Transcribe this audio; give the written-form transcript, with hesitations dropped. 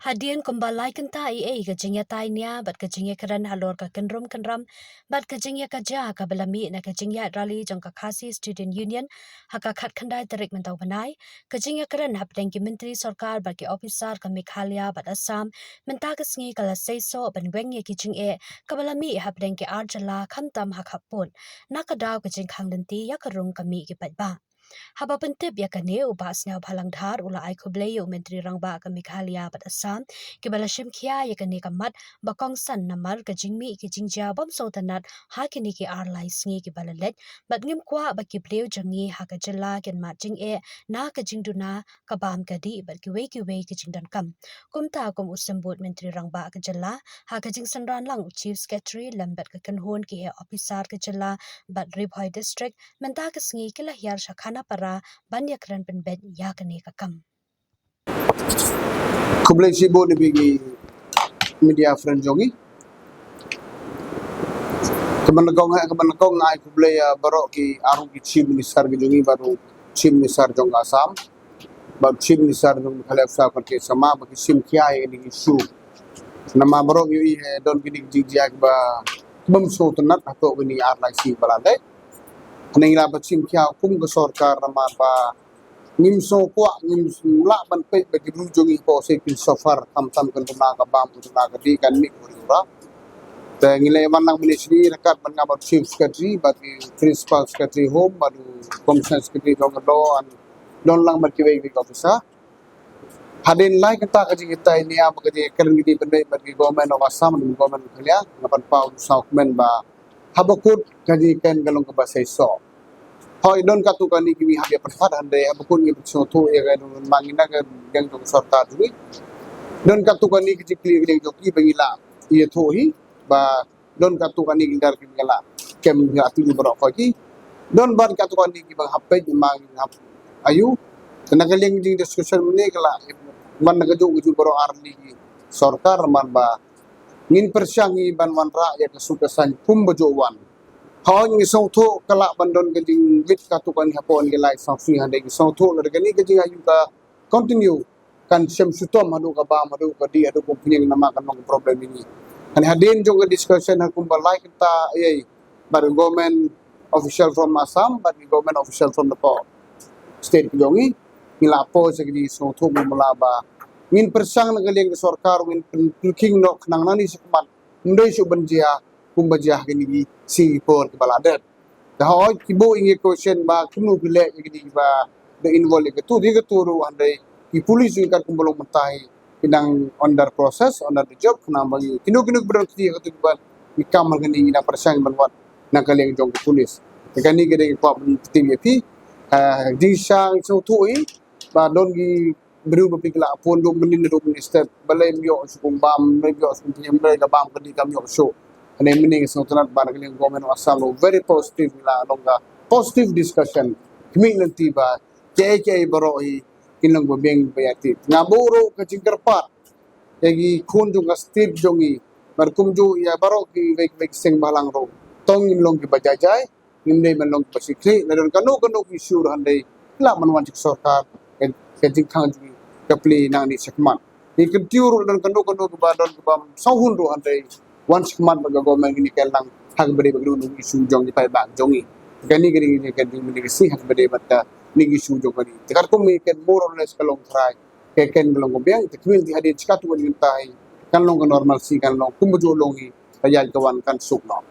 Hadian kumbalai kenta ke jingya tainya bat ke jingya keran halor ka kenram bat ke jingya kaja ka belami na ke jingya rally jong ka khasi student union haka khat khandai tarik mentau banai ke jingya keran hapdeng ki menteri sarkar bat ki officer ka Meghalaya bat Assam menta ke sngi kala seiso ban weng ye ki jingye ka belami hapdeng ki arjala khamtam hakapon nakadaw ke jing khangdenti ya karung kami ki patba Haba pentip ya kane ubasnya balang dhar ula ai kubleyo menteri rangba ka Meghalaya bat Assam ki balashim khia ya kane kamat bakong san namar ka jingmi ki jingja bam sotanat ha kini ki arlai sngi ki balalet bat ngim kwa ba ki bleu jangi ha ka jela ken ma jing e na ka jingduna ka bam ka di bat ki we ki jingdan kam kumta kum usambut menteri rangba ka jela ha ka jing sanran lang chief secretary lambat ka kanhon ki he officer ka jela bat Ribhoi district menta ka sngi ki lahyar shakhana para banyak ran penbet ya kane ka kam Kublai sibo ni bigi media friend jongi. Kemenagong ngai kublai barok ki arung ki chief minister ki jongi baru chief minister jong Assam. Baru chief minister jong Meghalaya perke sama bagi sim kia yang di isu. Nama barok yui don kini jigjag ba bamso tenat atau kini arlai si balade. Nengila sim kia kum ke sarkar nama ba ngimso kwa ngimso la ban pe bagi rujongi ko se pin safar tam kan tuna ka bam tuna ka di kan mi ura te ngile manang ministry rekat ban ngabat chief secretary bagi principal secretary home baru commission secretary dong do an don lang ban kiwe ki officer hadin lai kita kaji kita ini apa kaji keren gidi bagi government of Assam dan government Meghalaya ngapan pau Southman ba habakut kaji kan galong ka basai so Hoi don katu kani kimi habia perfat hande abukun ngi soto ya ga don mangina ga gang jong sarta dui don katu kani ki kli gang jong ki bangila ye thohi ba don katu kani gindar ki gala kem ga atu bro ko ki don ban katu kani ki bang happe mang hap ayu tenaga leng jing discussion mene kala man naga jong ju bro arli sarkar man ba ngin persyangi ban wan ra ya kesukasan kum bojowan Hoi ngi sauto kala bandon gajing wit katukan hapon gelai safi hande ngi sauto lergani gajing ayu ka continue kan sem sutom hadu ka ba hadu ka di hadu punya nama kan mang problem ini kan hadin juga discussion hakum balai kita ai bar government official from Assam bar government official from the state jongi ngilapo segdi sauto mula ba ngin persang nagaleng sarkar ngin king no nang nani sekmat ndai su banjia kumbajah gini si por kebaladat. Dah kibo ingi question ba kunu bile gini ba the involve ke tu dia turu andai ki polis ikan kumbulong mentai pinang under process under the job kena bagi kinu berarti ke tu ba ikamal gini ina persang banwat nakaleng jong ke polis. Kani gede ko TVP di sang so tu ba don gi beru bapikla pon do menin do step balai myo sukumbam myo sukumbam da bam kedi kam yo show and meaning is not bargaining government of Assam very positive la longa positive discussion community ba KK baroi kinong bobeng bayati ngaburo ka cingkerpat yagi kunjung ka steve jongi markumju ya baro ki vek sing balang ro tong long ki bajajai nimdei manlong pasikri nadon kanu ki sure handai la manwan cik sarkar ke jingkhang ji kapli nang ni sekmat ikin tiur dan kanu ke badon ke bam sahun ro handai once kemat baga government ini kelang hak beri bagi nung isu jong di pai bang jongi kani gini kan di si hak beri batta ning isu jong kani tekar ko mi ken more or less kalong try ke ken belong ko biang te kwil di hadit skatu wal tai kan long normal si kan long kumbo longi ayal kawan kan sukno